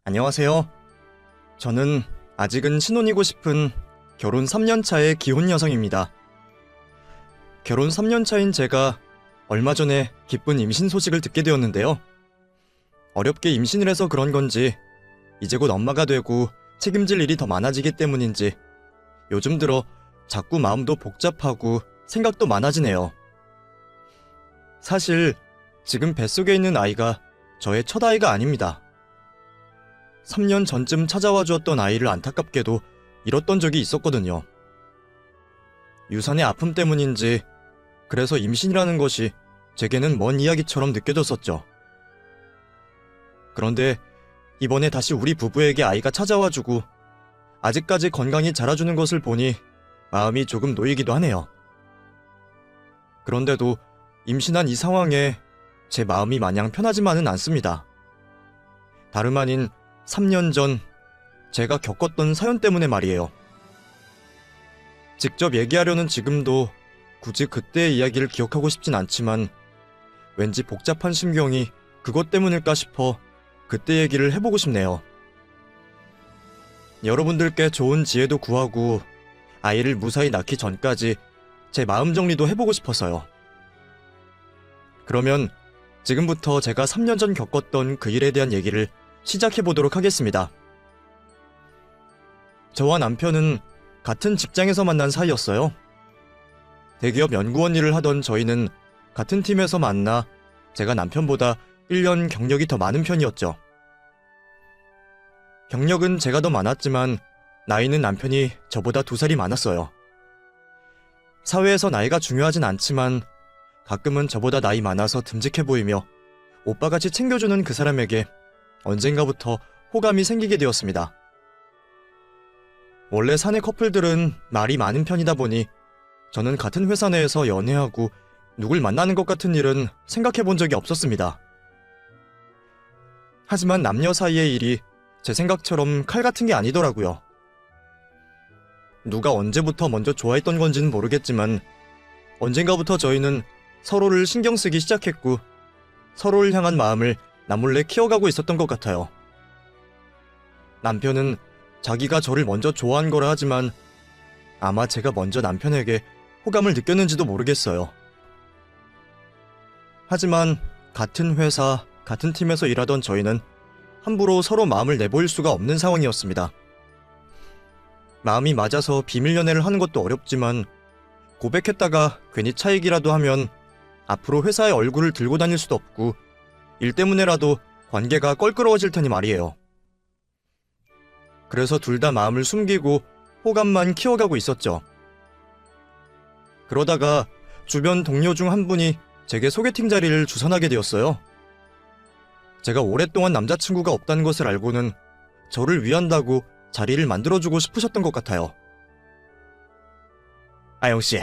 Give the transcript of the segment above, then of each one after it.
안녕하세요. 저는 아직은 신혼이고 싶은 결혼 3년 차의 기혼 여성입니다. 결혼 3년 차인 제가 얼마 전에 기쁜 임신 소식을 듣게 되었는데요. 어렵게 임신을 해서 그런 건지 이제 곧 엄마가 되고 책임질 일이 더 많아지기 때문인지 요즘 들어 자꾸 마음도 복잡하고 생각도 많아지네요. 사실 지금 뱃속에 있는 아이가 저의 첫 아이가 아닙니다. 3년 전쯤 찾아와 주었던 아이를 안타깝게도 잃었던 적이 있었거든요. 유산의 아픔 때문인지 그래서 임신이라는 것이 제게는 먼 이야기처럼 느껴졌었죠. 그런데 이번에 다시 우리 부부에게 아이가 찾아와주고 아직까지 건강히 자라주는 것을 보니 마음이 조금 놓이기도 하네요. 그런데도 임신한 이 상황에 제 마음이 마냥 편하지만은 않습니다. 다름 아닌 3년 전 제가 겪었던 사연 때문에 말이에요. 직접 얘기하려는 지금도 굳이 그때의 이야기를 기억하고 싶진 않지만 왠지 복잡한 심경이 그것 때문일까 싶어 그때 얘기를 해보고 싶네요. 여러분들께 좋은 지혜도 구하고 아이를 무사히 낳기 전까지 제 마음 정리도 해보고 싶어서요. 그러면 지금부터 제가 3년 전 겪었던 그 일에 대한 얘기를 시작해보도록 하겠습니다. 저와 남편은 같은 직장에서 만난 사이였어요. 대기업 연구원 일을 하던 저희는 같은 팀에서 만나 제가 남편보다 1년 경력이 더 많은 편이었죠. 경력은 제가 더 많았지만 나이는 남편이 저보다 2살이 많았어요. 사회에서 나이가 중요하진 않지만 가끔은 저보다 나이 많아서 듬직해 보이며 오빠같이 챙겨주는 그 사람에게 언젠가부터 호감이 생기게 되었습니다. 원래 사내 커플들은 말이 많은 편이다 보니 저는 같은 회사 내에서 연애하고 누굴 만나는 것 같은 일은 생각해 본 적이 없었습니다. 하지만 남녀 사이의 일이 제 생각처럼 칼 같은 게 아니더라고요. 누가 언제부터 먼저 좋아했던 건지는 모르겠지만 언젠가부터 저희는 서로를 신경 쓰기 시작했고 서로를 향한 마음을 나몰래 키워가고 있었던 것 같아요. 남편은 자기가 저를 먼저 좋아한 거라 하지만 아마 제가 먼저 남편에게 호감을 느꼈는지도 모르겠어요. 하지만 같은 회사, 같은 팀에서 일하던 저희는 함부로 서로 마음을 내보일 수가 없는 상황이었습니다. 마음이 맞아서 비밀 연애를 하는 것도 어렵지만 고백했다가 괜히 차이기라도 하면 앞으로 회사에 얼굴을 들고 다닐 수도 없고 일 때문에라도 관계가 껄끄러워질 테니 말이에요. 그래서 둘 다 마음을 숨기고 호감만 키워가고 있었죠. 그러다가 주변 동료 중 한 분이 제게 소개팅 자리를 주선하게 되었어요. 제가 오랫동안 남자친구가 없다는 것을 알고는 저를 위한다고 자리를 만들어주고 싶으셨던 것 같아요. 아영씨,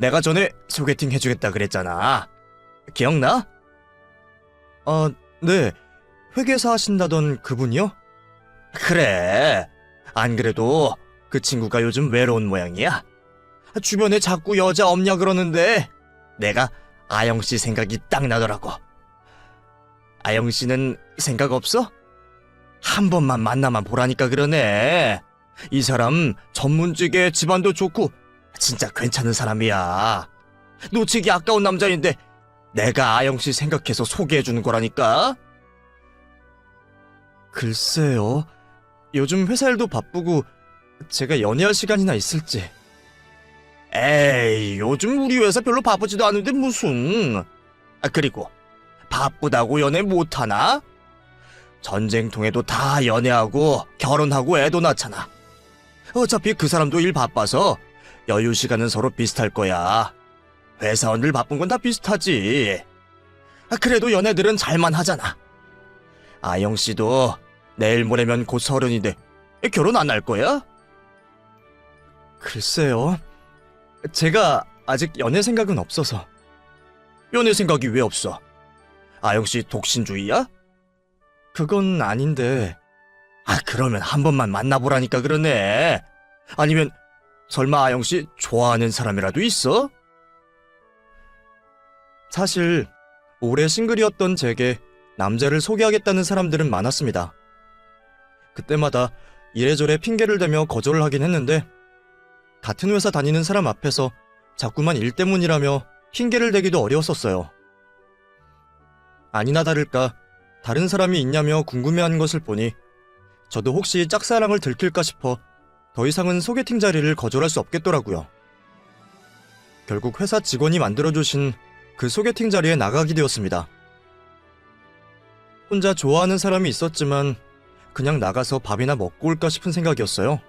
내가 전에 소개팅 해주겠다 그랬잖아. 기억나? 네. 회계사 하신다던 그분이요? 그래. 안 그래도 그 친구가 요즘 외로운 모양이야. 주변에 자꾸 여자 없냐 그러는데 내가 아영씨 생각이 딱 나더라고. 아영씨는 생각 없어? 한 번만 만나만 보라니까 그러네. 이 사람 전문직에 집안도 좋고 진짜 괜찮은 사람이야. 놓치기 아까운 남자인데 내가 아영씨 생각해서 소개해주는 거라니까? 글쎄요. 요즘 회사 일도 바쁘고 제가 연애할 시간이나 있을지. 에이, 요즘 우리 회사 별로 바쁘지도 않은데 무슨. 그리고 바쁘다고 연애 못하나? 전쟁통에도 다 연애하고 결혼하고 애도 낳잖아. 어차피 그 사람도 일 바빠서 여유 시간은 서로 비슷할 거야. 회사원들 바쁜 건 다 비슷하지. 그래도 연애들은 잘만 하잖아. 아영씨도 내일 모레면 곧 30인데 결혼 안 할 거야? 글쎄요. 제가 아직 연애 생각은 없어서. 연애 생각이 왜 없어? 아영씨 독신주의야? 그건 아닌데. 그러면 한 번만 만나보라니까 그러네. 아니면 설마 아영씨 좋아하는 사람이라도 있어? 사실 오래 싱글이었던 제게 남자를 소개하겠다는 사람들은 많았습니다. 그때마다 이래저래 핑계를 대며 거절을 하긴 했는데 같은 회사 다니는 사람 앞에서 자꾸만 일 때문이라며 핑계를 대기도 어려웠었어요. 아니나 다를까 다른 사람이 있냐며 궁금해하는 것을 보니 저도 혹시 짝사랑을 들킬까 싶어 더 이상은 소개팅 자리를 거절할 수 없겠더라고요. 결국 회사 직원이 만들어주신 그 소개팅 자리에 나가게 되었습니다. 혼자 좋아하는 사람이 있었지만 그냥 나가서 밥이나 먹고 올까 싶은 생각이었어요.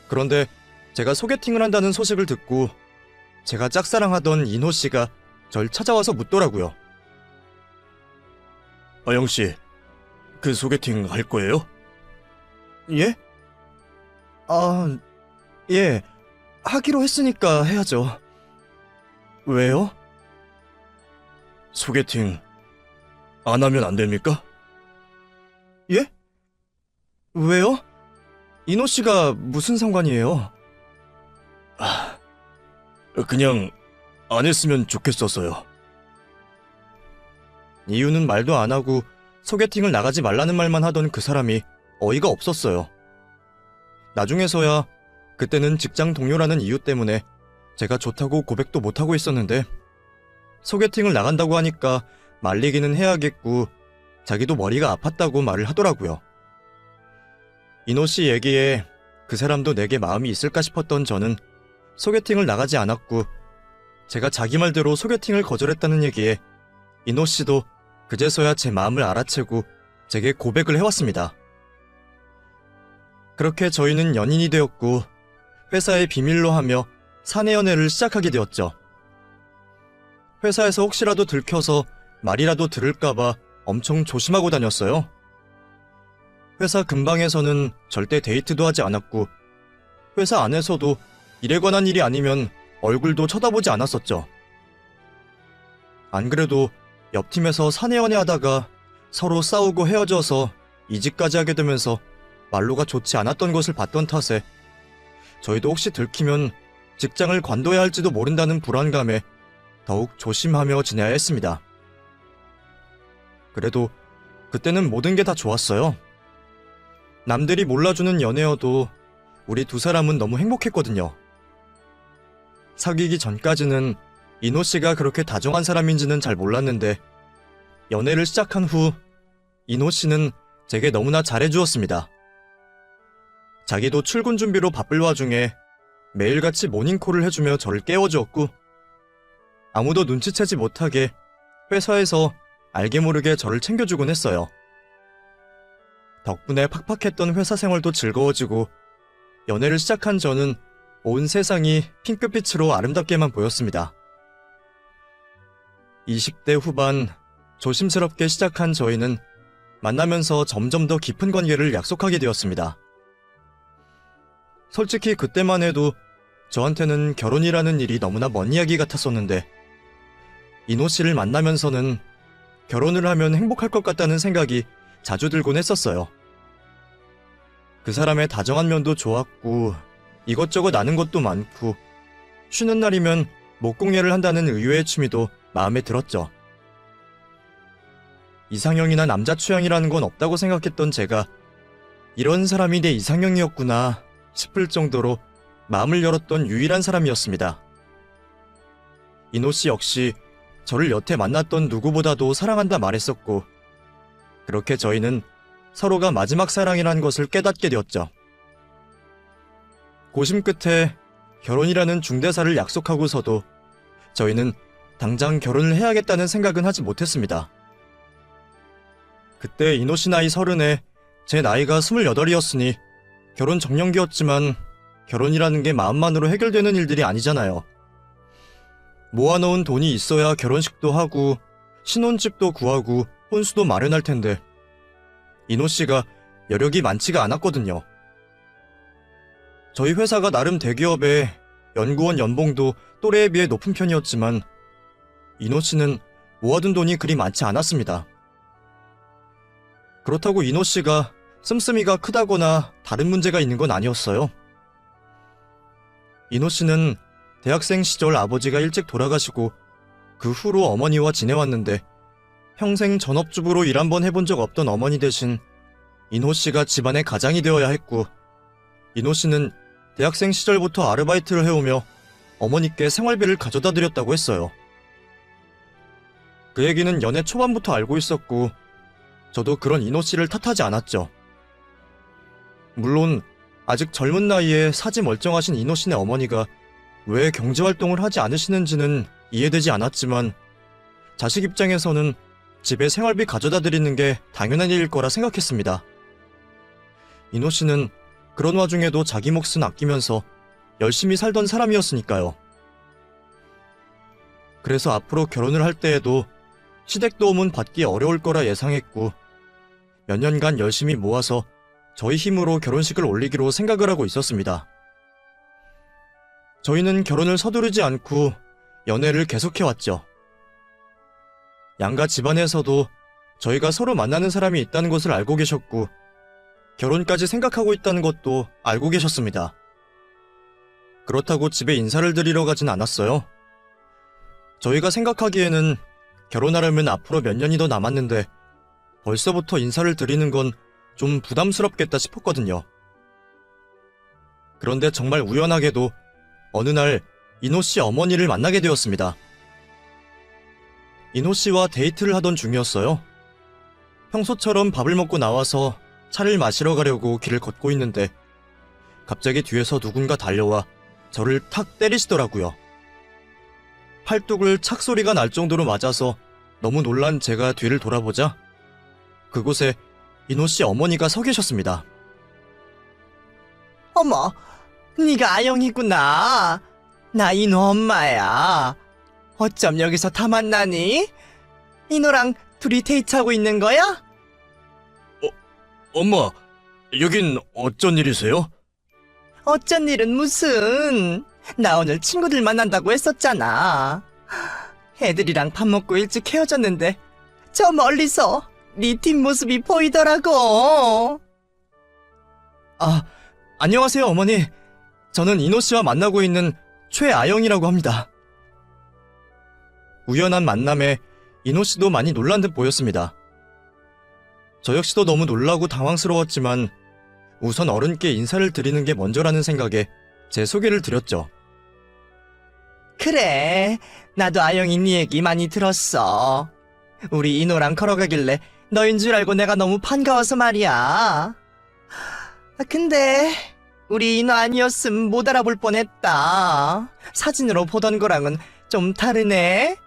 그런데 제가 소개팅을 한다는 소식을 듣고 제가 짝사랑하던 인호 씨가 절 찾아와서 묻더라고요. 아영 씨, 그 소개팅 할 거예요? 예? 예. 하기로 했으니까 해야죠. 왜요? 소개팅 안 하면 안 됩니까? 예? 왜요? 인호 씨가 무슨 상관이에요? 그냥 안 했으면 좋겠어서요. 이유는 말도 안 하고 소개팅을 나가지 말라는 말만 하던 그 사람이 어이가 없었어요. 나중에서야 그때는 직장 동료라는 이유 때문에 제가 좋다고 고백도 못하고 있었는데 소개팅을 나간다고 하니까 말리기는 해야겠고 자기도 머리가 아팠다고 말을 하더라고요. 인호 씨 얘기에 그 사람도 내게 마음이 있을까 싶었던 저는 소개팅을 나가지 않았고 제가 자기 말대로 소개팅을 거절했다는 얘기에 인호 씨도 그제서야 제 마음을 알아채고 제게 고백을 해왔습니다. 그렇게 저희는 연인이 되었고 회사에 비밀로 하며 사내 연애를 시작하게 되었죠. 회사에서 혹시라도 들켜서 말이라도 들을까봐 엄청 조심하고 다녔어요. 회사 근방에서는 절대 데이트도 하지 않았고 회사 안에서도 일에 관한 일이 아니면 얼굴도 쳐다보지 않았었죠. 안 그래도 옆 팀에서 사내 연애하다가 서로 싸우고 헤어져서 이직까지 하게 되면서 말로가 좋지 않았던 것을 봤던 탓에 저희도 혹시 들키면 직장을 관둬야 할지도 모른다는 불안감에 더욱 조심하며 지내야 했습니다. 그래도 그때는 모든 게 다 좋았어요. 남들이 몰라주는 연애여도 우리 두 사람은 너무 행복했거든요. 사귀기 전까지는 인호 씨가 그렇게 다정한 사람인지는 잘 몰랐는데 연애를 시작한 후 인호 씨는 제게 너무나 잘해주었습니다. 자기도 출근 준비로 바쁠 와중에 매일같이 모닝콜을 해주며 저를 깨워주었고 아무도 눈치채지 못하게 회사에서 알게 모르게 저를 챙겨주곤 했어요. 덕분에 팍팍했던 회사 생활도 즐거워지고 연애를 시작한 저는 온 세상이 핑크빛으로 아름답게만 보였습니다. 20대 후반 조심스럽게 시작한 저희는 만나면서 점점 더 깊은 관계를 약속하게 되었습니다. 솔직히 그때만 해도 저한테는 결혼이라는 일이 너무나 먼 이야기 같았었는데 인호 씨를 만나면서는 결혼을 하면 행복할 것 같다는 생각이 자주 들곤 했었어요. 그 사람의 다정한 면도 좋았고 이것저것 아는 것도 많고 쉬는 날이면 목공예를 한다는 의외의 취미도 마음에 들었죠. 이상형이나 남자 취향이라는 건 없다고 생각했던 제가 이런 사람이 내 이상형이었구나 싶을 정도로 마음을 열었던 유일한 사람이었습니다. 인호 씨 역시 저를 여태 만났던 누구보다도 사랑한다 말했었고 그렇게 저희는 서로가 마지막 사랑이라는 것을 깨닫게 되었죠. 고심 끝에 결혼이라는 중대사를 약속하고서도 저희는 당장 결혼을 해야겠다는 생각은 하지 못했습니다. 그때 인호 씨 나이 30에 제 나이가 28이었으니 결혼 정년기였지만 결혼이라는 게 마음만으로 해결되는 일들이 아니잖아요. 모아놓은 돈이 있어야 결혼식도 하고 신혼집도 구하고 혼수도 마련할 텐데 인호 씨가 여력이 많지가 않았거든요. 저희 회사가 나름 대기업에 연구원 연봉도 또래에 비해 높은 편이었지만 인호 씨는 모아둔 돈이 그리 많지 않았습니다. 그렇다고 인호 씨가 씀씀이가 크다거나 다른 문제가 있는 건 아니었어요. 인호 씨는 대학생 시절 아버지가 일찍 돌아가시고 그 후로 어머니와 지내왔는데 평생 전업주부로 일 한 번 해본 적 없던 어머니 대신 인호 씨가 집안의 가장이 되어야 했고, 인호 씨는 대학생 시절부터 아르바이트를 해오며 어머니께 생활비를 가져다 드렸다고 했어요. 그 얘기는 연애 초반부터 알고 있었고, 저도 그런 인호 씨를 탓하지 않았죠. 물론 아직 젊은 나이에 사지 멀쩡하신 인호 씨네 어머니가 왜 경제활동을 하지 않으시는지는 이해되지 않았지만, 자식 입장에서는 집에 생활비 가져다 드리는 게 당연한 일일 거라 생각했습니다. 인호 씨는 그런 와중에도 자기 몫은 아끼면서 열심히 살던 사람이었으니까요. 그래서 앞으로 결혼을 할 때에도 시댁 도움은 받기 어려울 거라 예상했고, 몇 년간 열심히 모아서 저희 힘으로 결혼식을 올리기로 생각을 하고 있었습니다. 저희는 결혼을 서두르지 않고 연애를 계속해왔죠. 양가 집안에서도 저희가 서로 만나는 사람이 있다는 것을 알고 계셨고, 결혼까지 생각하고 있다는 것도 알고 계셨습니다. 그렇다고 집에 인사를 드리러 가진 않았어요. 저희가 생각하기에는 결혼하려면 앞으로 몇 년이 더 남았는데 벌써부터 인사를 드리는 건 좀 부담스럽겠다 싶었거든요. 그런데 정말 우연하게도 어느 날 인호 씨 어머니를 만나게 되었습니다. 인호 씨와 데이트를 하던 중이었어요. 평소처럼 밥을 먹고 나와서 차를 마시러 가려고 길을 걷고 있는데 갑자기 뒤에서 누군가 달려와 저를 탁 때리시더라고요. 팔뚝을 착 소리가 날 정도로 맞아서 너무 놀란 제가 뒤를 돌아보자 그곳에 인호 씨 어머니가 서 계셨습니다. 어머, 네가 아영이구나. 나 인호 엄마야. 어쩜 여기서 다 만나니? 인호랑 둘이 데이트하고 있는 거야? 엄마, 여긴 어쩐 일이세요? 어쩐 일은 무슨. 나 오늘 친구들 만난다고 했었잖아. 애들이랑 밥 먹고 일찍 헤어졌는데 저 멀리서 네 뒷모습이 보이더라고. 아, 안녕하세요 어머니. 저는 인호 씨와 만나고 있는 최아영이라고 합니다. 우연한 만남에 인호 씨도 많이 놀란 듯 보였습니다. 저 역시도 너무 놀라고 당황스러웠지만 우선 어른께 인사를 드리는 게 먼저라는 생각에 제 소개를 드렸죠. 그래, 나도 아영이 네 얘기 많이 들었어. 우리 인호랑 걸어가길래 너인 줄 알고 내가 너무 반가워서 말이야. 근데 우리 인호 아니었음 못 알아볼 뻔했다. 사진으로 보던 거랑은 좀 다르네.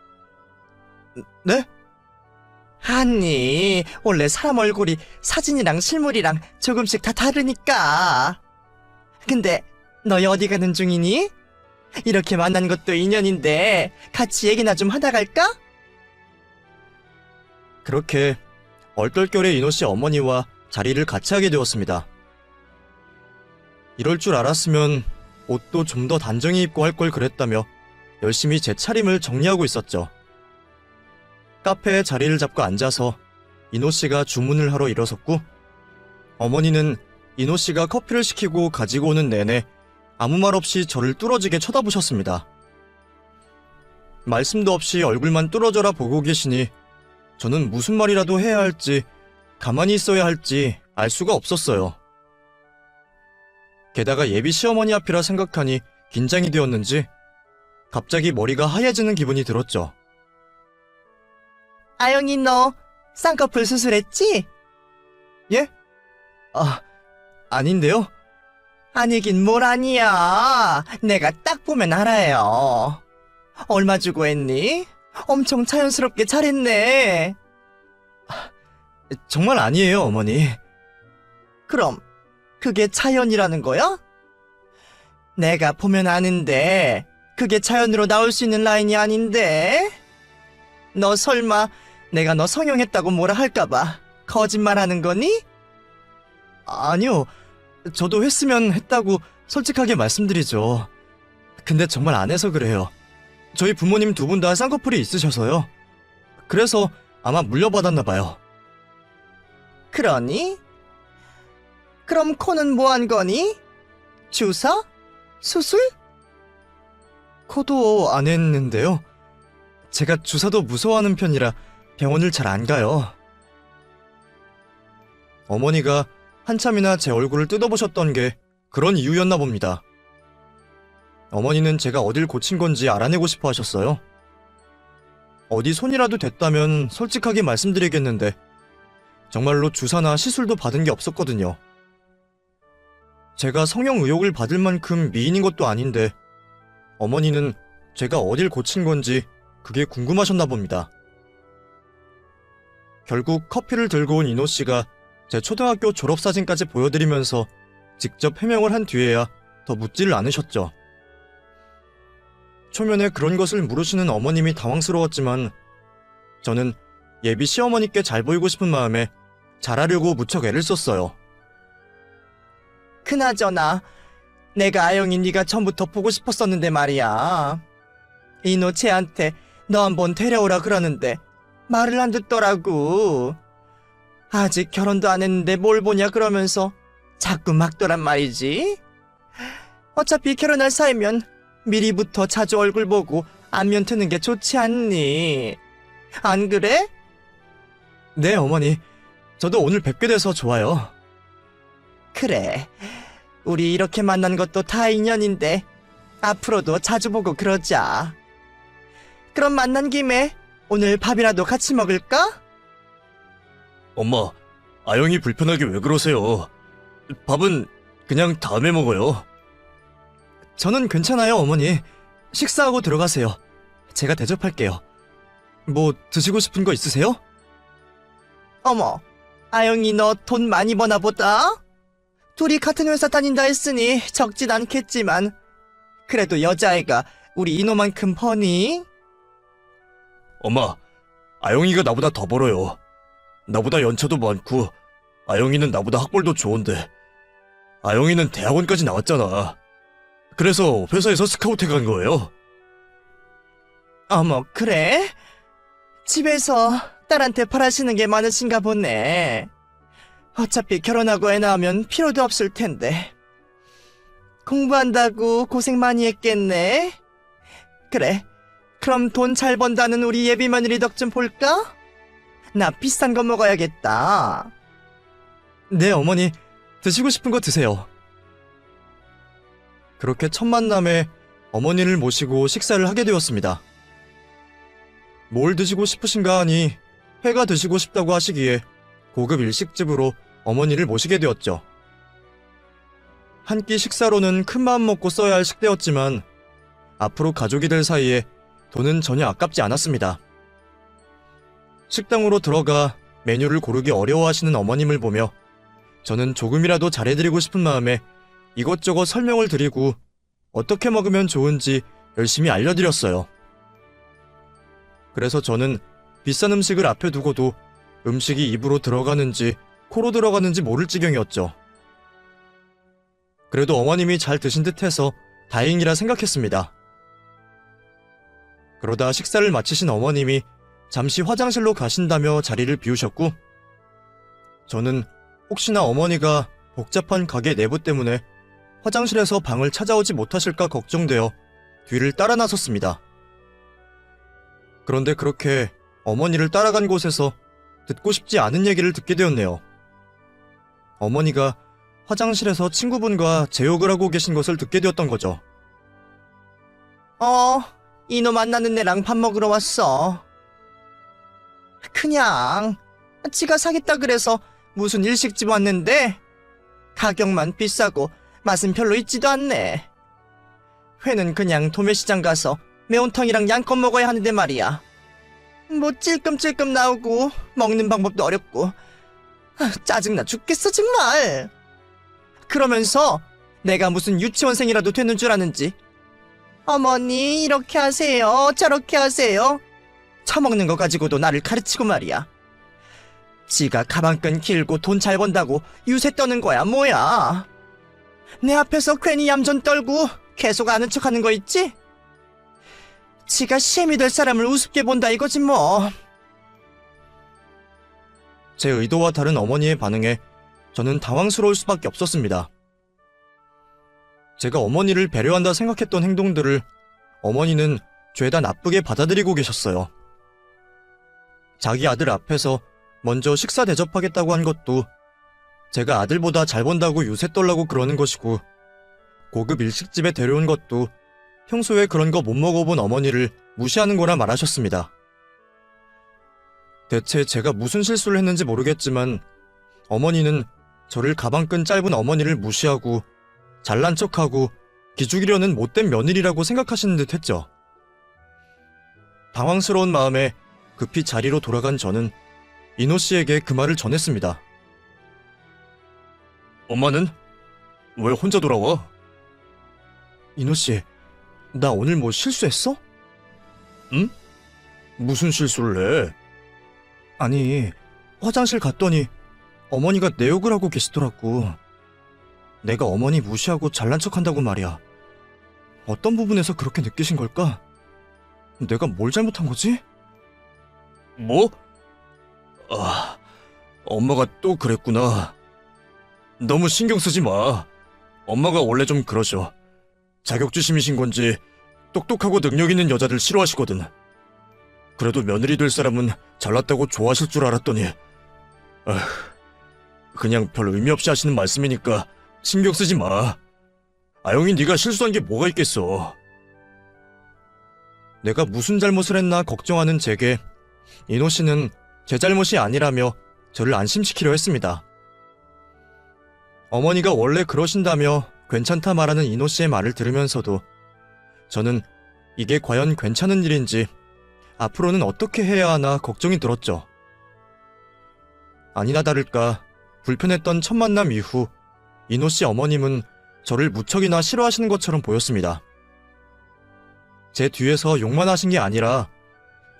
네? 아니, 원래 사람 얼굴이 사진이랑 실물이랑 조금씩 다 다르니까. 근데 너희 어디 가는 중이니? 이렇게 만난 것도 인연인데 같이 얘기나 좀 하다 갈까? 그렇게 얼떨결에 인호 씨 어머니와 자리를 같이 하게 되었습니다. 이럴 줄 알았으면 옷도 좀 더 단정히 입고 할 걸 그랬다며 열심히 제 차림을 정리하고 있었죠. 카페에 자리를 잡고 앉아서 인호 씨가 주문을 하러 일어섰고, 어머니는 인호 씨가 커피를 시키고 가지고 오는 내내 아무 말 없이 저를 뚫어지게 쳐다보셨습니다. 말씀도 없이 얼굴만 뚫어져라 보고 계시니 저는 무슨 말이라도 해야 할지 가만히 있어야 할지 알 수가 없었어요. 게다가 예비 시어머니 앞이라 생각하니 긴장이 되었는지 갑자기 머리가 하얘지는 기분이 들었죠. 아영이 너 쌍꺼풀 수술했지? 예? 아, 아닌데요? 아니긴 뭘 아니야. 내가 딱 보면 알아요. 얼마 주고 했니? 엄청 자연스럽게 잘했네. 정말 아니에요, 어머니. 그럼 그게 자연이라는 거야? 내가 보면 아는데 그게 자연으로 나올 수 있는 라인이 아닌데? 너 설마 내가 너 성형했다고 뭐라 할까봐 거짓말하는 거니? 아니요, 저도 했으면 했다고 솔직하게 말씀드리죠. 근데 정말 안 해서 그래요. 저희 부모님 두 분 다 쌍꺼풀이 있으셔서요. 그래서 아마 물려받았나 봐요. 그러니? 그럼 코는 뭐 한 거니? 주사? 수술? 코도 안 했는데요. 제가 주사도 무서워하는 편이라 병원을 잘 안 가요. 어머니가 한참이나 제 얼굴을 뜯어보셨던 게 그런 이유였나 봅니다. 어머니는 제가 어딜 고친 건지 알아내고 싶어 하셨어요. 어디 손이라도 됐다면 솔직하게 말씀드리겠는데 정말로 주사나 시술도 받은 게 없었거든요. 제가 성형 의혹을 받을 만큼 미인인 것도 아닌데 어머니는 제가 어딜 고친 건지 그게 궁금하셨나 봅니다. 결국 커피를 들고 온 이노 씨가 제 초등학교 졸업사진까지 보여드리면서 직접 해명을 한 뒤에야 더 묻지를 않으셨죠. 초면에 그런 것을 물으시는 어머님이 당황스러웠지만 저는 예비 시어머니께 잘 보이고 싶은 마음에 잘하려고 무척 애를 썼어요. 그나저나 내가 아영이 네가 전부터 보고 싶었었는데 말이야. 이노 쟤한테 너 한번 데려오라 그러는데 말을 안 듣더라고. 아직 결혼도 안 했는데 뭘 보냐 그러면서 자꾸 막더란 말이지. 어차피 결혼할 사이면 미리부터 자주 얼굴 보고 안면 트는 게 좋지 않니? 안 그래? 네, 어머니. 저도 오늘 뵙게 돼서 좋아요. 그래. 우리 이렇게 만난 것도 다 인연인데 앞으로도 자주 보고 그러자. 그럼 만난 김에 오늘 밥이라도 같이 먹을까? 엄마, 아영이 불편하게 왜 그러세요? 밥은 그냥 다음에 먹어요. 저는 괜찮아요, 어머니. 식사하고 들어가세요. 제가 대접할게요. 뭐 드시고 싶은 거 있으세요? 어머, 아영이 너 돈 많이 버나 보다? 둘이 같은 회사 다닌다 했으니 적진 않겠지만 그래도 여자애가 우리 이노만큼 버니? 엄마, 아영이가 나보다 더 벌어요. 나보다 연차도 많고 아영이는 나보다 학벌도 좋은데 아영이는 대학원까지 나왔잖아. 그래서 회사에서 스카우트 간 거예요. 어머, 그래? 집에서 딸한테 바라시는 게 많으신가 보네. 어차피 결혼하고 애 낳으면 필요도 없을 텐데. 공부한다고 고생 많이 했겠네. 그래, 그럼 돈 잘 번다는 우리 예비 며느리 덕 좀 볼까? 나 비싼 거 먹어야겠다. 네, 어머니. 드시고 싶은 거 드세요. 그렇게 첫 만남에 어머니를 모시고 식사를 하게 되었습니다. 뭘 드시고 싶으신가 하니 회가 드시고 싶다고 하시기에 고급 일식집으로 어머니를 모시게 되었죠. 한 끼 식사로는 큰 마음 먹고 써야 할 식대였지만 앞으로 가족이 될 사이에 돈은 전혀 아깝지 않았습니다. 식당으로 들어가 메뉴를 고르기 어려워하시는 어머님을 보며 저는 조금이라도 잘해드리고 싶은 마음에 이것저것 설명을 드리고 어떻게 먹으면 좋은지 열심히 알려드렸어요. 그래서 저는 비싼 음식을 앞에 두고도 음식이 입으로 들어가는지 코로 들어가는지 모를 지경이었죠. 그래도 어머님이 잘 드신 듯해서 다행이라 생각했습니다. 그러다 식사를 마치신 어머님이 잠시 화장실로 가신다며 자리를 비우셨고 저는 혹시나 어머니가 복잡한 가게 내부 때문에 화장실에서 방을 찾아오지 못하실까 걱정되어 뒤를 따라 나섰습니다. 그런데 그렇게 어머니를 따라간 곳에서 듣고 싶지 않은 얘기를 듣게 되었네요. 어머니가 화장실에서 친구분과 제욕을 하고 계신 것을 듣게 되었던 거죠. 이노 만나는 애랑 밥 먹으러 왔어. 그냥 지가 사겠다 그래서 무슨 일식집 왔는데 가격만 비싸고 맛은 별로 있지도 않네. 회는 그냥 도매시장 가서 매운탕이랑 양껏 먹어야 하는데 말이야. 뭐 찔끔찔끔 나오고 먹는 방법도 어렵고 짜증나 죽겠어 정말. 그러면서 내가 무슨 유치원생이라도 되는 줄 아는지 어머니 이렇게 하세요 저렇게 하세요 처먹는 거 가지고도 나를 가르치고 말이야. 지가 가방끈 길고 돈 잘 번다고 유세 떠는 거야 뭐야. 내 앞에서 괜히 얌전 떨고 계속 아는 척하는 거 있지? 지가 시엠이 될 사람을 우습게 본다 이거지 뭐. 제 의도와 다른 어머니의 반응에 저는 당황스러울 수밖에 없었습니다. 제가 어머니를 배려한다 생각했던 행동들을 어머니는 죄다 나쁘게 받아들이고 계셨어요. 자기 아들 앞에서 먼저 식사 대접하겠다고 한 것도 제가 아들보다 잘 번다고 유세 떨라고 그러는 것이고, 고급 일식집에 데려온 것도 평소에 그런 거 못 먹어본 어머니를 무시하는 거라 말하셨습니다. 대체 제가 무슨 실수를 했는지 모르겠지만 어머니는 저를 가방끈 짧은 어머니를 무시하고 잘난 척하고 기죽이려는 못된 며느리라고 생각하시는 듯 했죠. 당황스러운 마음에 급히 자리로 돌아간 저는 이노 씨에게 그 말을 전했습니다. 엄마는? 왜 혼자 돌아와? 이노 씨, 나 오늘 뭐 실수했어? 응? 무슨 실수를 해? 아니, 화장실 갔더니 어머니가 내 욕을 하고 계시더라고. 내가 어머니 무시하고 잘난 척한다고 말이야. 어떤 부분에서 그렇게 느끼신 걸까? 내가 뭘 잘못한 거지? 뭐? 아, 엄마가 또 그랬구나. 너무 신경 쓰지 마. 엄마가 원래 좀 그러셔. 자격지심이신 건지 똑똑하고 능력 있는 여자들 싫어하시거든. 그래도 며느리 될 사람은 잘났다고 좋아하실 줄 알았더니 그냥 별 의미 없이 하시는 말씀이니까 신경 쓰지 마. 아영이 네가 실수한 게 뭐가 있겠어. 내가 무슨 잘못을 했나 걱정하는 제게 이노 씨는 제 잘못이 아니라며 저를 안심시키려 했습니다. 어머니가 원래 그러신다며 괜찮다 말하는 이노 씨의 말을 들으면서도 저는 이게 과연 괜찮은 일인지 앞으로는 어떻게 해야 하나 걱정이 들었죠. 아니나 다를까 불편했던 첫 만남 이후 이노 씨 어머님은 저를 무척이나 싫어하시는 것처럼 보였습니다. 제 뒤에서 욕만 하신 게 아니라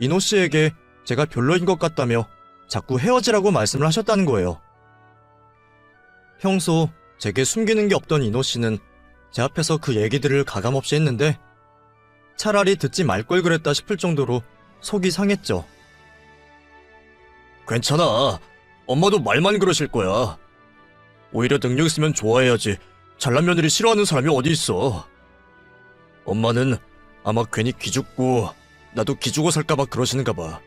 이노 씨에게 제가 별로인 것 같다며 자꾸 헤어지라고 말씀을 하셨다는 거예요. 평소 제게 숨기는 게 없던 이노 씨는 제 앞에서 그 얘기들을 가감없이 했는데 차라리 듣지 말 걸 그랬다 싶을 정도로 속이 상했죠. 괜찮아. 엄마도 말만 그러실 거야. 오히려 능력 있으면 좋아해야지. 잘난 며느리 싫어하는 사람이 어디 있어. 엄마는 아마 괜히 기죽고 나도 기죽어 살까봐 그러시는가 봐.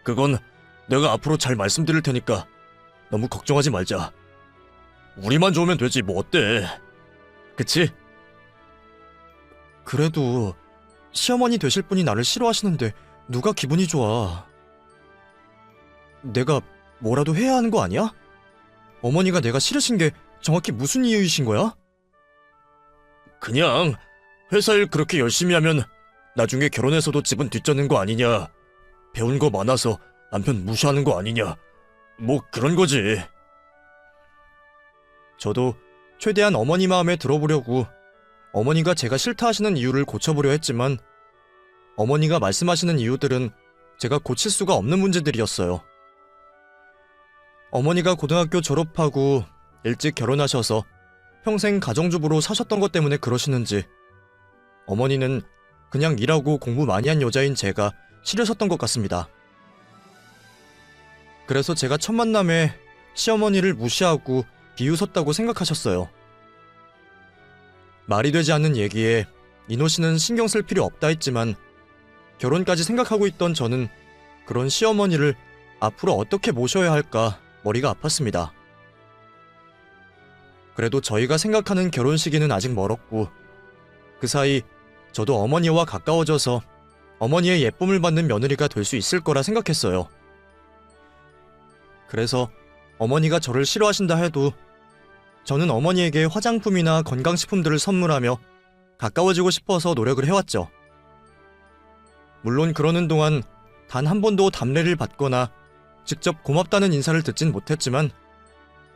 그건 내가 앞으로 잘 말씀드릴 테니까 너무 걱정하지 말자. 우리만 좋으면 되지 뭐 어때? 그치? 그래도 시어머니 되실 분이 나를 싫어하시는데 누가 기분이 좋아. 내가 뭐라도 해야 하는 거 아니야? 어머니가 내가 싫으신 게 정확히 무슨 이유이신 거야? 그냥 회사 일 그렇게 열심히 하면 나중에 결혼해서도 집은 뒷전는 거 아니냐. 배운 거 많아서 남편 무시하는 거 아니냐. 뭐 그런 거지. 저도 최대한 어머니 마음에 들어보려고 어머니가 제가 싫다 하시는 이유를 고쳐보려 했지만 어머니가 말씀하시는 이유들은 제가 고칠 수가 없는 문제들이었어요. 어머니가 고등학교 졸업하고 일찍 결혼하셔서 평생 가정주부로 사셨던 것 때문에 그러시는지 어머니는 그냥 일하고 공부 많이 한 여자인 제가 싫으셨던 것 같습니다. 그래서 제가 첫 만남에 시어머니를 무시하고 비웃었다고 생각하셨어요. 말이 되지 않는 얘기에 이노 씨는 신경 쓸 필요 없다 했지만 결혼까지 생각하고 있던 저는 그런 시어머니를 앞으로 어떻게 모셔야 할까 머리가 아팠습니다. 그래도 저희가 생각하는 결혼 시기는 아직 멀었고 그 사이 저도 어머니와 가까워져서 어머니의 예쁨을 받는 며느리가 될 수 있을 거라 생각했어요. 그래서 어머니가 저를 싫어하신다 해도 저는 어머니에게 화장품이나 건강식품들을 선물하며 가까워지고 싶어서 노력을 해왔죠. 물론 그러는 동안 단 한 번도 답례를 받거나 직접 고맙다는 인사를 듣진 못했지만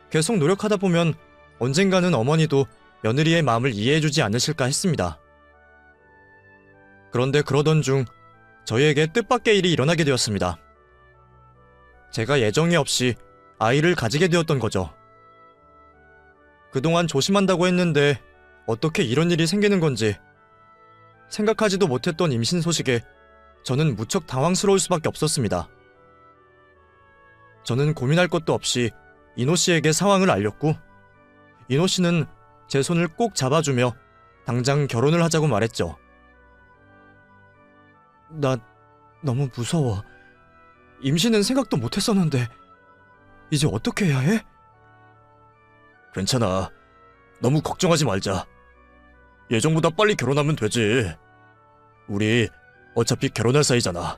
계속 노력하다 보면 언젠가는 어머니도 며느리의 마음을 이해해주지 않으실까 했습니다. 그런데 그러던 중 저희에게 뜻밖의 일이 일어나게 되었습니다. 제가 예정이 없이 아이를 가지게 되었던 거죠. 그동안 조심한다고 했는데 어떻게 이런 일이 생기는 건지 생각하지도 못했던 임신 소식에 저는 무척 당황스러울 수밖에 없었습니다. 저는 고민할 것도 없이 이노 씨에게 상황을 알렸고 이노 씨는 제 손을 꼭 잡아주며 당장 결혼을 하자고 말했죠. 나 너무 무서워. 임신은 생각도 못했었는데 이제 어떻게 해야 해? 괜찮아. 너무 걱정하지 말자. 예정보다 빨리 결혼하면 되지. 우리 어차피 결혼할 사이잖아.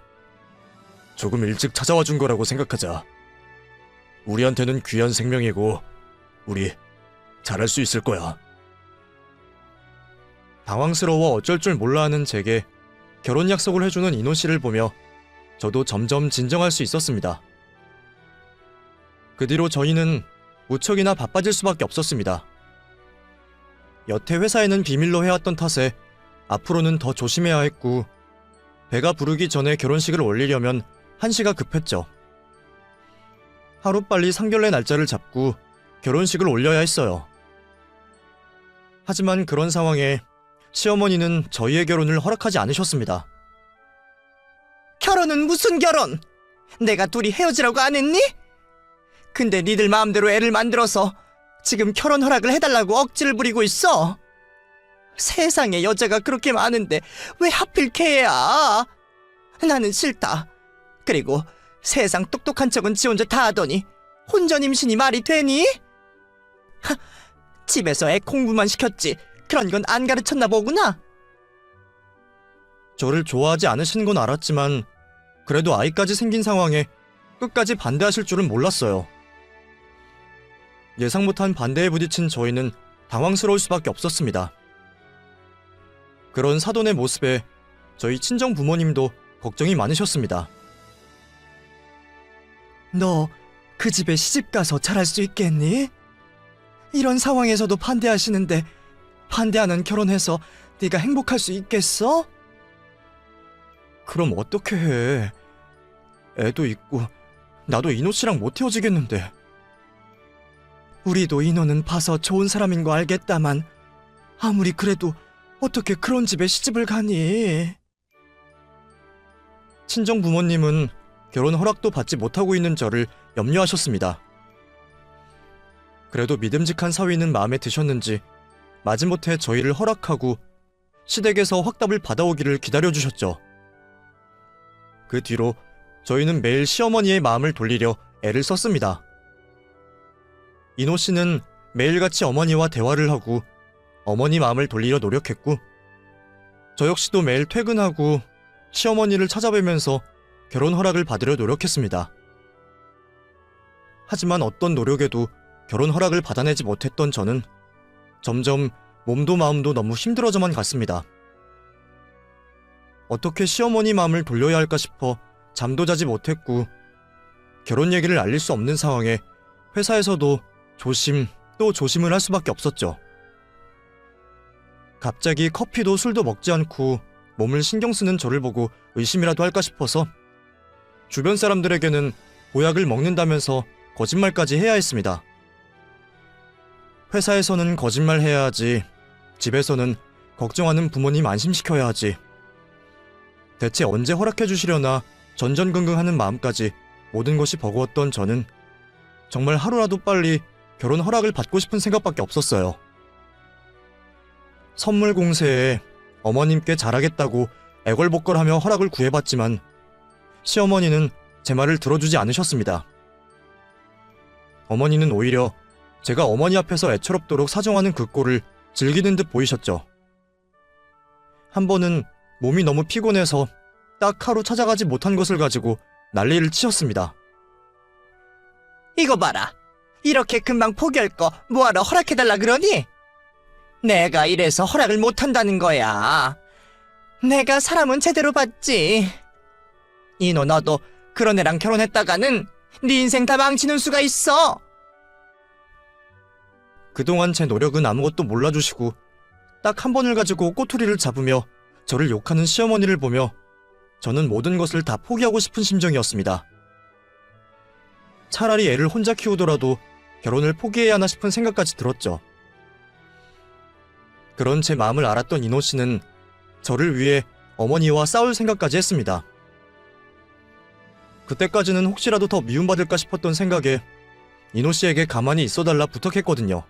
조금 일찍 찾아와 준 거라고 생각하자. 우리한테는 귀한 생명이고 우리 잘할 수 있을 거야. 당황스러워 어쩔 줄 몰라 하는 제게 결혼 약속을 해주는 이노 씨를 보며 저도 점점 진정할 수 있었습니다. 그 뒤로 저희는 무척이나 바빠질 수밖에 없었습니다. 여태 회사에는 비밀로 해왔던 탓에 앞으로는 더 조심해야 했고, 배가 부르기 전에 결혼식을 올리려면 한시가 급했죠. 하루빨리 상견례 날짜를 잡고 결혼식을 올려야 했어요. 하지만 그런 상황에 시어머니는 저희의 결혼을 허락하지 않으셨습니다. 결혼은 무슨 결혼? 내가 둘이 헤어지라고 안 했니? 근데 니들 마음대로 애를 만들어서 지금 결혼 허락을 해달라고 억지를 부리고 있어. 세상에 여자가 그렇게 많은데 왜 하필 걔야? 나는 싫다. 그리고 세상 똑똑한 척은 지 혼자 다 하더니 혼전 임신이 말이 되니? 하, 집에서 애 공부만 시켰지 그런 건 안 가르쳤나 보구나. 저를 좋아하지 않으신 건 알았지만 그래도 아이까지 생긴 상황에 끝까지 반대하실 줄은 몰랐어요. 예상 못한 반대에 부딪힌 저희는 당황스러울 수밖에 없었습니다. 그런 사돈의 모습에 저희 친정 부모님도 걱정이 많으셨습니다. 너 그 집에 시집가서 잘할 수 있겠니? 이런 상황에서도 반대하시는데 반대하는 결혼해서 네가 행복할 수 있겠어? 그럼 어떻게 해? 애도 있고 나도 이노 씨랑 못 헤어지겠는데. 우리도 인호는 봐서 좋은 사람인 거 알겠다만 아무리 그래도 어떻게 그런 집에 시집을 가니? 친정 부모님은 결혼 허락도 받지 못하고 있는 저를 염려하셨습니다. 그래도 믿음직한 사위는 마음에 드셨는지 마지못해 저희를 허락하고 시댁에서 확답을 받아오기를 기다려주셨죠. 그 뒤로 저희는 매일 시어머니의 마음을 돌리려 애를 썼습니다. 이노 씨는 매일같이 어머니와 대화를 하고 어머니 마음을 돌리려 노력했고, 저 역시도 매일 퇴근하고 시어머니를 찾아뵈면서 결혼 허락을 받으려 노력했습니다. 하지만 어떤 노력에도 결혼 허락을 받아내지 못했던 저는 점점 몸도 마음도 너무 힘들어져만 갔습니다. 어떻게 시어머니 마음을 돌려야 할까 싶어 잠도 자지 못했고, 결혼 얘기를 알릴 수 없는 상황에 회사에서도 조심 또 조심을 할 수밖에 없었죠. 갑자기 커피도 술도 먹지 않고 몸을 신경 쓰는 저를 보고 의심이라도 할까 싶어서 주변 사람들에게는 보약을 먹는다면서 거짓말까지 해야 했습니다. 회사에서는 거짓말해야 하지, 집에서는 걱정하는 부모님 안심시켜야 하지. 대체 언제 허락해 주시려나 전전긍긍하는 마음까지 모든 것이 버거웠던 저는 정말 하루라도 빨리 결혼 허락을 받고 싶은 생각밖에 없었어요. 선물 공세에 어머님께 잘하겠다고 애걸복걸하며 허락을 구해봤지만 시어머니는 제 말을 들어주지 않으셨습니다. 어머니는 오히려 제가 어머니 앞에서 애처롭도록 사정하는 그 꼴을 즐기는 듯 보이셨죠. 한 번은 몸이 너무 피곤해서 딱 하루 찾아가지 못한 것을 가지고 난리를 치셨습니다. 이거 봐라. 이렇게 금방 포기할 거 뭐하러 허락해달라 그러니? 내가 이래서 허락을 못한다는 거야. 내가 사람은 제대로 봤지. 이노 너도 그런 애랑 결혼했다가는 네 인생 다 망치는 수가 있어. 그동안 제 노력은 아무것도 몰라주시고 딱 한 번을 가지고 꼬투리를 잡으며 저를 욕하는 시어머니를 보며 저는 모든 것을 다 포기하고 싶은 심정이었습니다. 차라리 애를 혼자 키우더라도 결혼을 포기해야 하나 싶은 생각까지 들었죠. 그런 제 마음을 알았던 이노 씨는 저를 위해 어머니와 싸울 생각까지 했습니다. 그때까지는 혹시라도 더 미움받을까 싶었던 생각에 이노 씨에게 가만히 있어달라 부탁했거든요.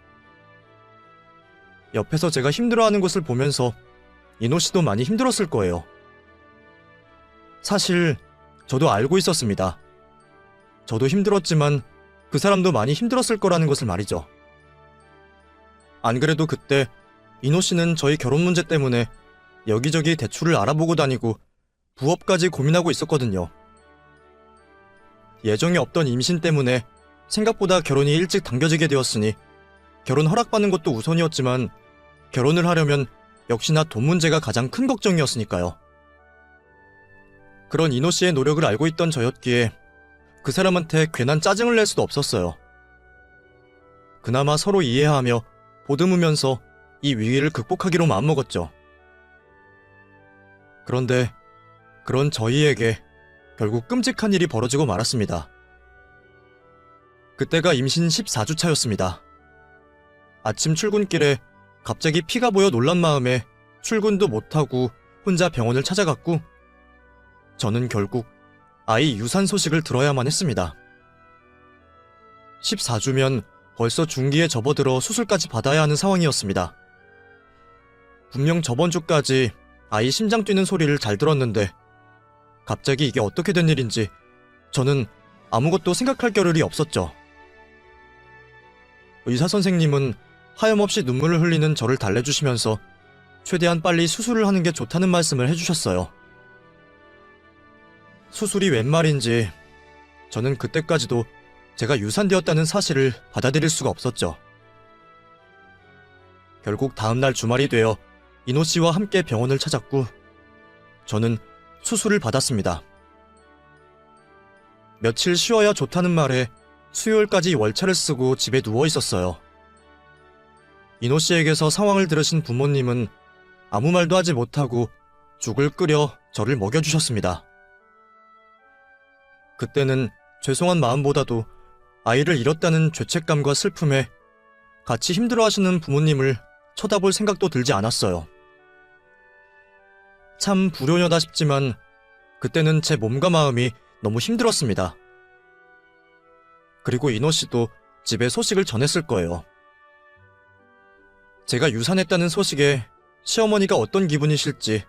옆에서 제가 힘들어하는 것을 보면서 이노 씨도 많이 힘들었을 거예요. 사실 저도 알고 있었습니다. 저도 힘들었지만 그 사람도 많이 힘들었을 거라는 것을 말이죠. 안 그래도 그때 인호 씨는 저희 결혼 문제 때문에 여기저기 대출을 알아보고 다니고 부업까지 고민하고 있었거든요. 예정이 없던 임신 때문에 생각보다 결혼이 일찍 당겨지게 되었으니 결혼 허락받는 것도 우선이었지만 결혼을 하려면 역시나 돈 문제가 가장 큰 걱정이었으니까요. 그런 인호 씨의 노력을 알고 있던 저였기에 그 사람한테 괜한 짜증을 낼 수도 없었어요. 그나마 서로 이해하며 보듬으면서 이 위기를 극복하기로 마음먹었죠. 그런데 그런 저희에게 결국 끔찍한 일이 벌어지고 말았습니다. 그때가 임신 14주 차였습니다. 아침 출근길에 갑자기 피가 보여 놀란 마음에 출근도 못하고 혼자 병원을 찾아갔고 저는 결국 아이 유산 소식을 들어야만 했습니다. 14주면 벌써 중기에 접어들어 수술까지 받아야 하는 상황이었습니다. 분명 저번 주까지 아이 심장 뛰는 소리를 잘 들었는데 갑자기 이게 어떻게 된 일인지 저는 아무것도 생각할 겨를이 없었죠. 의사 선생님은 하염없이 눈물을 흘리는 저를 달래주시면서 최대한 빨리 수술을 하는 게 좋다는 말씀을 해주셨어요. 수술이 웬 말인지 저는 그때까지도 제가 유산되었다는 사실을 받아들일 수가 없었죠. 결국 다음날 주말이 되어 인호 씨와 함께 병원을 찾았고 저는 수술을 받았습니다. 며칠 쉬어야 좋다는 말에 수요일까지 월차를 쓰고 집에 누워 있었어요. 인호 씨에게서 상황을 들으신 부모님은 아무 말도 하지 못하고 죽을 끓여 저를 먹여주셨습니다. 그때는 죄송한 마음보다도 아이를 잃었다는 죄책감과 슬픔에 같이 힘들어하시는 부모님을 쳐다볼 생각도 들지 않았어요. 참 불효녀다 싶지만 그때는 제 몸과 마음이 너무 힘들었습니다. 그리고 인호 씨도 집에 소식을 전했을 거예요. 제가 유산했다는 소식에 시어머니가 어떤 기분이실지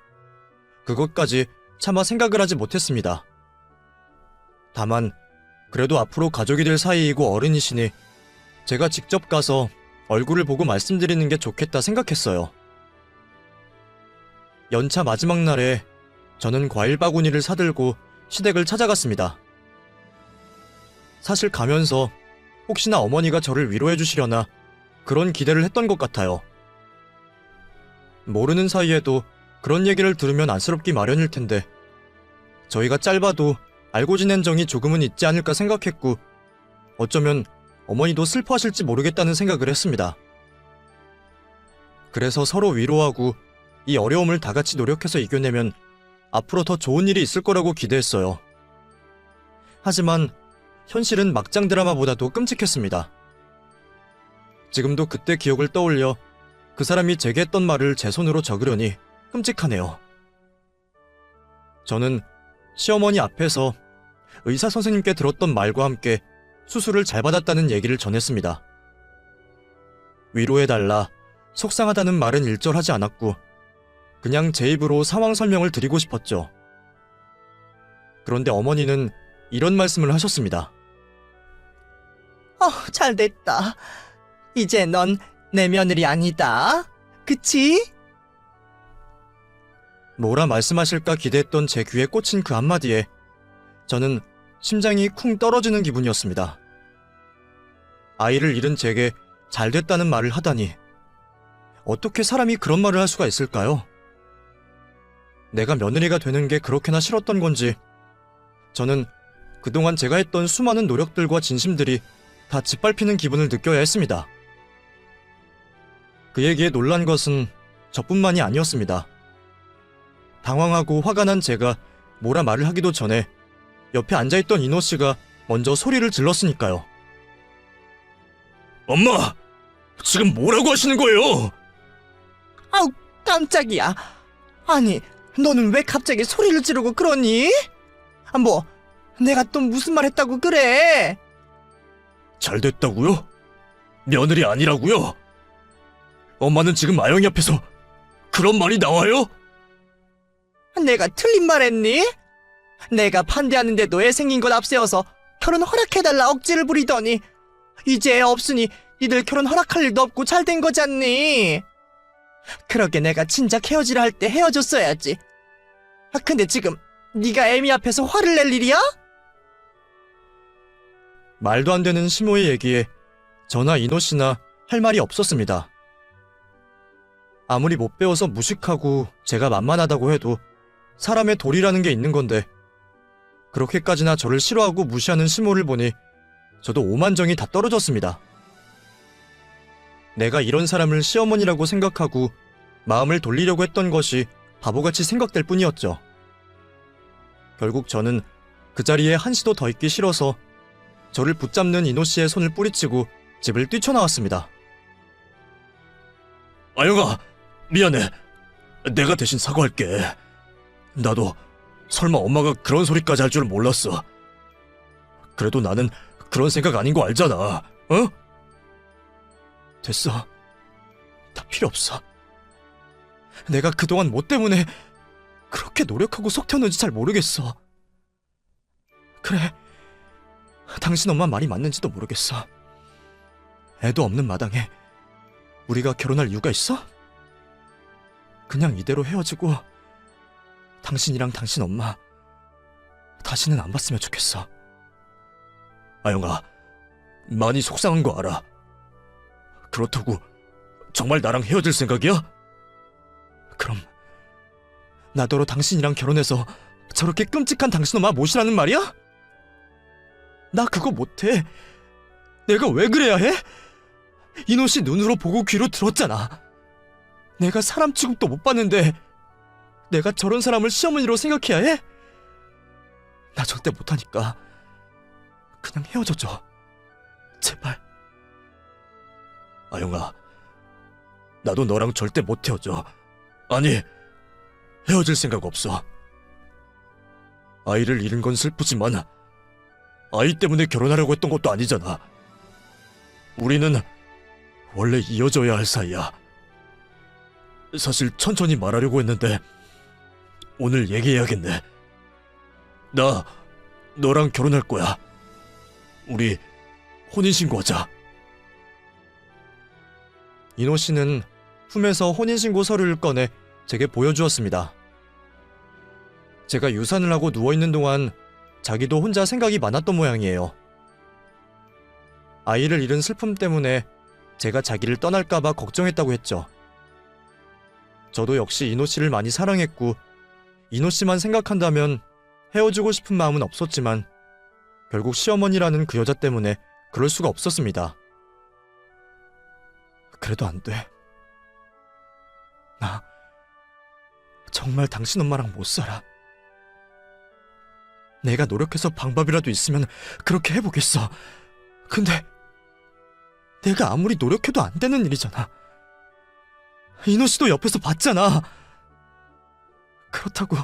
그것까지 차마 생각을 하지 못했습니다. 다만 그래도 앞으로 가족이 될 사이이고 어른이시니 제가 직접 가서 얼굴을 보고 말씀드리는 게 좋겠다 생각했어요. 연차 마지막 날에 저는 과일 바구니를 사들고 시댁을 찾아갔습니다. 사실 가면서 혹시나 어머니가 저를 위로해 주시려나 그런 기대를 했던 것 같아요. 모르는 사이에도 그런 얘기를 들으면 안쓰럽기 마련일 텐데 저희가 짧아도 알고 지낸 정이 조금은 있지 않을까 생각했고 어쩌면 어머니도 슬퍼하실지 모르겠다는 생각을 했습니다. 그래서 서로 위로하고 이 어려움을 다 같이 노력해서 이겨내면 앞으로 더 좋은 일이 있을 거라고 기대했어요. 하지만 현실은 막장 드라마보다도 끔찍했습니다. 지금도 그때 기억을 떠올려 그 사람이 제게 했던 말을 제 손으로 적으려니 끔찍하네요. 저는 시어머니 앞에서 의사 선생님께 들었던 말과 함께 수술을 잘 받았다는 얘기를 전했습니다. 위로해달라, 속상하다는 말은 일절하지 않았고 그냥 제 입으로 상황 설명을 드리고 싶었죠. 그런데 어머니는 이런 말씀을 하셨습니다. 잘됐다. 이제 넌 내 며느리 아니다. 그치? 뭐라 말씀하실까 기대했던 제 귀에 꽂힌 그 한마디에 저는 심장이 쿵 떨어지는 기분이었습니다. 아이를 잃은 제게 잘됐다는 말을 하다니 어떻게 사람이 그런 말을 할 수가 있을까요? 내가 며느리가 되는 게 그렇게나 싫었던 건지 저는 그동안 제가 했던 수많은 노력들과 진심들이 다 짓밟히는 기분을 느껴야 했습니다. 그 얘기에 놀란 것은 저뿐만이 아니었습니다. 당황하고 화가 난 제가 뭐라 말을 하기도 전에 옆에 앉아있던 인호 씨가 먼저 소리를 질렀으니까요. 엄마! 지금 뭐라고 하시는 거예요? 아우, 깜짝이야. 아니, 너는 왜 갑자기 소리를 지르고 그러니? 뭐, 내가 또 무슨 말 했다고 그래? 잘 됐다고요? 며느리 아니라고요? 엄마는 지금 아영이 앞에서 그런 말이 나와요? 내가 틀린 말 했니? 내가 반대하는데도 애 생긴 것 앞세워서 결혼 허락해달라 억지를 부리더니 이제 애 없으니 니들 결혼 허락할 일도 없고 잘 된 거잖니. 그러게 내가 진작 헤어지라 할 때 헤어졌어야지. 근데 지금 네가 애미 앞에서 화를 낼 일이야? 말도 안 되는 시모의 얘기에 저나 이노 씨나 할 말이 없었습니다. 아무리 못 배워서 무식하고 제가 만만하다고 해도 사람의 도리라는 게 있는 건데 그렇게까지나 저를 싫어하고 무시하는 시모를 보니 저도 오만정이 다 떨어졌습니다. 내가 이런 사람을 시어머니라고 생각하고 마음을 돌리려고 했던 것이 바보같이 생각될 뿐이었죠. 결국 저는 그 자리에 한시도 더 있기 싫어서 저를 붙잡는 이노 씨의 손을 뿌리치고 집을 뛰쳐나왔습니다. 아영아, 미안해. 내가 대신 사과할게. 나도 설마 엄마가 그런 소리까지 할 줄은 몰랐어. 그래도 나는 그런 생각 아닌 거 알잖아. 어? 됐어. 다 필요 없어. 내가 그동안 뭐 때문에 그렇게 노력하고 속 튀었는지 잘 모르겠어. 그래, 당신 엄마 말이 맞는지도 모르겠어. 애도 없는 마당에 우리가 결혼할 이유가 있어? 그냥 이대로 헤어지고 당신이랑 당신 엄마 다시는 안 봤으면 좋겠어. 아영아, 많이 속상한 거 알아. 그렇다고 정말 나랑 헤어질 생각이야? 그럼 나더러 당신이랑 결혼해서 저렇게 끔찍한 당신 엄마 모시라는 말이야? 나 그거 못해. 내가 왜 그래야 해? 이노 씨 눈으로 보고 귀로 들었잖아. 내가 사람 취급도 못 받는데 내가 저런 사람을 시어머니로 생각해야 해? 나 절대 못하니까 그냥 헤어져줘. 제발. 아영아, 나도 너랑 절대 못 헤어져. 아니, 헤어질 생각 없어. 아이를 잃은 건 슬프지만 아이 때문에 결혼하려고 했던 것도 아니잖아. 우리는 원래 이어져야 할 사이야. 사실 천천히 말하려고 했는데 오늘 얘기해야겠네. 나 너랑 결혼할 거야. 우리 혼인신고하자. 이노 씨는 품에서 혼인신고 서류를 꺼내 제게 보여주었습니다. 제가 유산을 하고 누워있는 동안 자기도 혼자 생각이 많았던 모양이에요. 아이를 잃은 슬픔 때문에 제가 자기를 떠날까봐 걱정했다고 했죠. 저도 역시 이노 씨를 많이 사랑했고 이노 씨만 생각한다면 헤어지고 싶은 마음은 없었지만 결국 시어머니라는 그 여자 때문에 그럴 수가 없었습니다. 그래도 안 돼. 나 정말 당신 엄마랑 못 살아. 내가 노력해서 방법이라도 있으면 그렇게 해보겠어. 근데 내가 아무리 노력해도 안 되는 일이잖아. 이노 씨도 옆에서 봤잖아. 그렇다고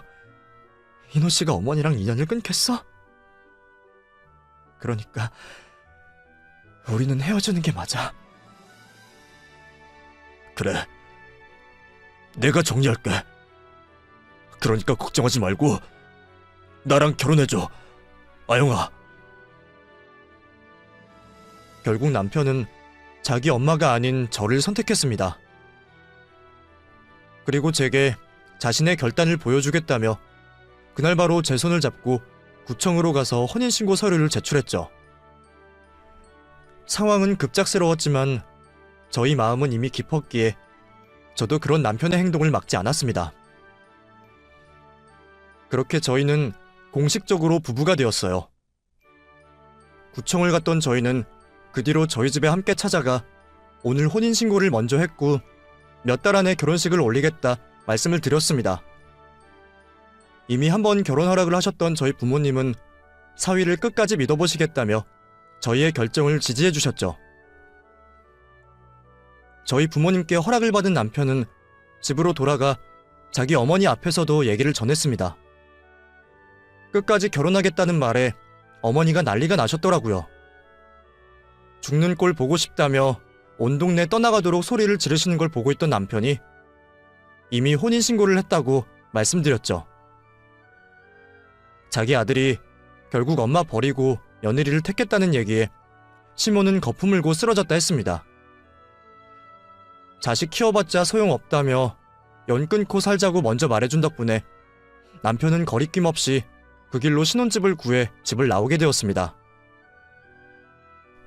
이노 씨가 어머니랑 인연을 끊겠어? 그러니까 우리는 헤어지는 게 맞아. 그래, 내가 정리할게. 그러니까 걱정하지 말고 나랑 결혼해줘, 아영아. 결국 남편은 자기 엄마가 아닌 저를 선택했습니다. 그리고 제게 자신의 결단을 보여주겠다며 그날 바로 제 손을 잡고 구청으로 가서 혼인신고 서류를 제출했죠. 상황은 급작스러웠지만 저희 마음은 이미 깊었기에 저도 그런 남편의 행동을 막지 않았습니다. 그렇게 저희는 공식적으로 부부가 되었어요. 구청을 갔던 저희는 그 뒤로 저희 집에 함께 찾아가 오늘 혼인신고를 먼저 했고 몇 달 안에 결혼식을 올리겠다 말씀을 드렸습니다. 이미 한번 결혼 허락을 하셨던 저희 부모님은 사위를 끝까지 믿어보시겠다며 저희의 결정을 지지해 주셨죠. 저희 부모님께 허락을 받은 남편은 집으로 돌아가 자기 어머니 앞에서도 얘기를 전했습니다. 끝까지 결혼하겠다는 말에 어머니가 난리가 나셨더라고요. 죽는 꼴 보고 싶다며 온 동네 떠나가도록 소리를 지르시는 걸 보고 있던 남편이 이미 혼인신고를 했다고 말씀드렸죠. 자기 아들이 결국 엄마 버리고 며느리를 택했다는 얘기에 시모는 거품 물고 쓰러졌다 했습니다. 자식 키워봤자 소용없다며 연 끊고 살자고 먼저 말해준 덕분에 남편은 거리낌 없이 그 길로 신혼집을 구해 집을 나오게 되었습니다.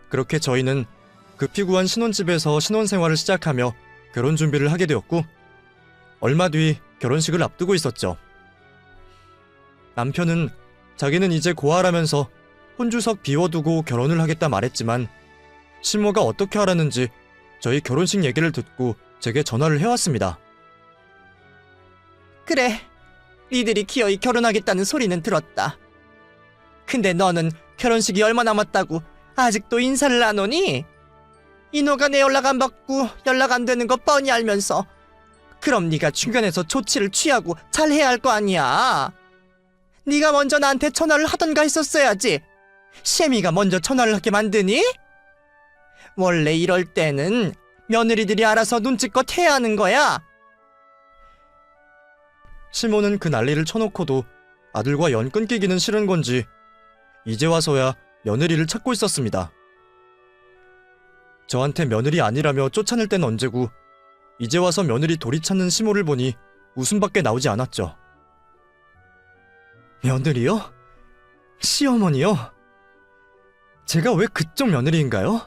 그렇게 저희는 급히 구한 신혼집에서 신혼생활을 시작하며 결혼 준비를 하게 되었고, 얼마 뒤 결혼식을 앞두고 있었죠. 남편은 자기는 이제 고아라면서 혼주석 비워두고 결혼을 하겠다 말했지만, 시모가 어떻게 하라는지 저희 결혼식 얘기를 듣고 제게 전화를 해왔습니다. 그래, 니들이 기어이 결혼하겠다는 소리는 들었다. 근데 너는 결혼식이 얼마 남았다고 아직도 인사를 안 오니? 인호가 내 연락 안 받고 연락 안 되는 거 뻔히 알면서 그럼 네가 중간에서 조치를 취하고 잘해야 할 거 아니야. 네가 먼저 나한테 전화를 하던가 했었어야지. 셰미가 먼저 전화를 하게 만드니? 원래 이럴 때는 며느리들이 알아서 눈치껏 해야 하는 거야. 시모는 그 난리를 쳐놓고도 아들과 연 끊기기는 싫은 건지 이제 와서야 며느리를 찾고 있었습니다. 저한테 며느리 아니라며 쫓아낼 땐 언제고 이제 와서 며느리 돌이 찾는 시모를 보니 웃음밖에 나오지 않았죠. 며느리요? 시어머니요? 제가 왜 그쪽 며느리인가요?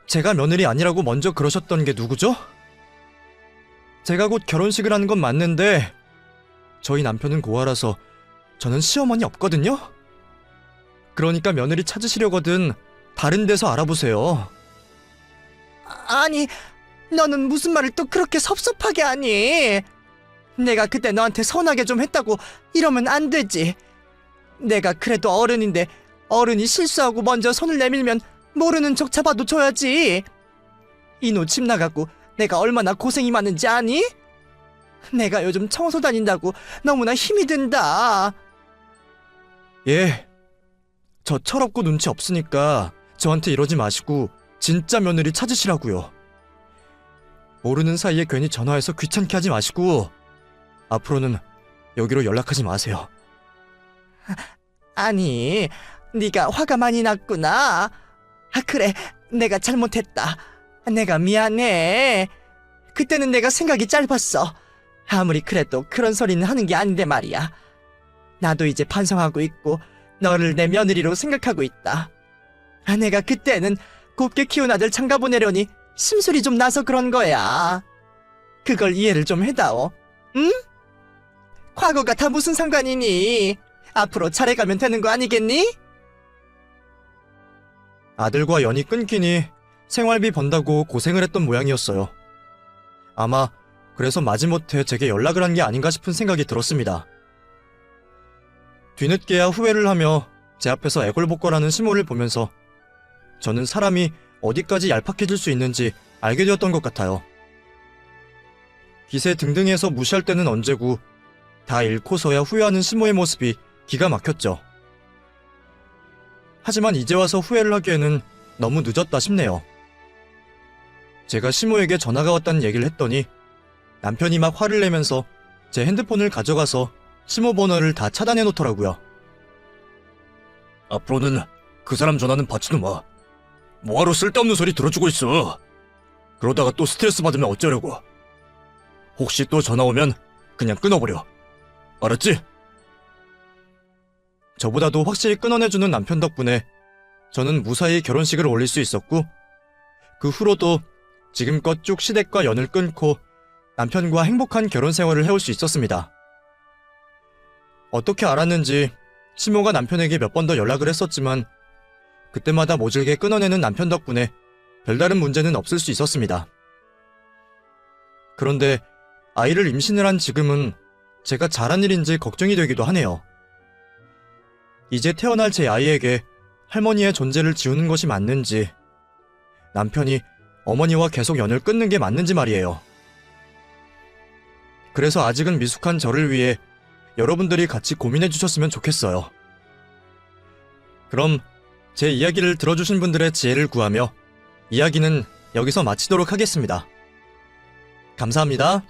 제가 며느리 아니라고 먼저 그러셨던 게 누구죠? 제가 곧 결혼식을 하는 건 맞는데 저희 남편은 고아라서 저는 시어머니 없거든요? 그러니까 며느리 찾으시려거든 다른 데서 알아보세요. 아니, 너는 무슨 말을 또 그렇게 섭섭하게 하니? 내가 그때 너한테 선하게 좀 했다고 이러면 안 되지. 내가 그래도 어른인데 어른이 실수하고 먼저 손을 내밀면 모르는 척 잡아도 줘야지. 이노 집 나가고 내가 얼마나 고생이 많은지 아니? 내가 요즘 청소 다닌다고 너무나 힘이 든다. 예, 저 철없고 눈치 없으니까 저한테 이러지 마시고 진짜 며느리 찾으시라고요. 모르는 사이에 괜히 전화해서 귀찮게 하지 마시고 앞으로는 여기로 연락하지 마세요. 아니, 네가 화가 많이 났구나. 그래, 내가 잘못했다. 내가 미안해. 그때는 내가 생각이 짧았어. 아무리 그래도 그런 소리는 하는 게 아닌데 말이야. 나도 이제 반성하고 있고 너를 내 며느리로 생각하고 있다. 내가 그때는 곱게 키운 아들 장가 보내려니 심술이 좀 나서 그런 거야. 그걸 이해를 좀 해다오. 응? 과거가 다 무슨 상관이니? 앞으로 잘해가면 되는 거 아니겠니? 아들과 연이 끊기니 생활비 번다고 고생을 했던 모양이었어요. 아마 그래서 마지못해 제게 연락을 한 게 아닌가 싶은 생각이 들었습니다. 뒤늦게야 후회를 하며 제 앞에서 애걸복걸하는 시모를 보면서 저는 사람이 어디까지 얄팍해질 수 있는지 알게 되었던 것 같아요. 기세 등등해서 무시할 때는 언제고 다 잃고서야 후회하는 시모의 모습이 기가 막혔죠. 하지만 이제 와서 후회를 하기에는 너무 늦었다 싶네요. 제가 시모에게 전화가 왔다는 얘기를 했더니 남편이 막 화를 내면서 제 핸드폰을 가져가서 시모 번호를 다 차단해 놓더라고요. 앞으로는 그 사람 전화는 받지도 마. 뭐하러 쓸데없는 소리 들어주고 있어. 그러다가 또 스트레스 받으면 어쩌려고. 혹시 또 전화 오면 그냥 끊어버려. 알았지? 저보다도 확실히 끊어내주는 남편 덕분에 저는 무사히 결혼식을 올릴 수 있었고, 그 후로도 지금껏 쭉 시댁과 연을 끊고 남편과 행복한 결혼 생활을 해올 수 있었습니다. 어떻게 알았는지 시모가 남편에게 몇 번 더 연락을 했었지만 그때마다 모질게 끊어내는 남편 덕분에 별다른 문제는 없을 수 있었습니다. 그런데 아이를 임신을 한 지금은 제가 잘한 일인지 걱정이 되기도 하네요. 이제 태어날 제 아이에게 할머니의 존재를 지우는 것이 맞는지, 남편이 어머니와 계속 연을 끊는 게 맞는지 말이에요. 그래서 아직은 미숙한 저를 위해 여러분들이 같이 고민해 주셨으면 좋겠어요. 그럼 제 이야기를 들어주신 분들의 지혜를 구하며 이야기는 여기서 마치도록 하겠습니다. 감사합니다.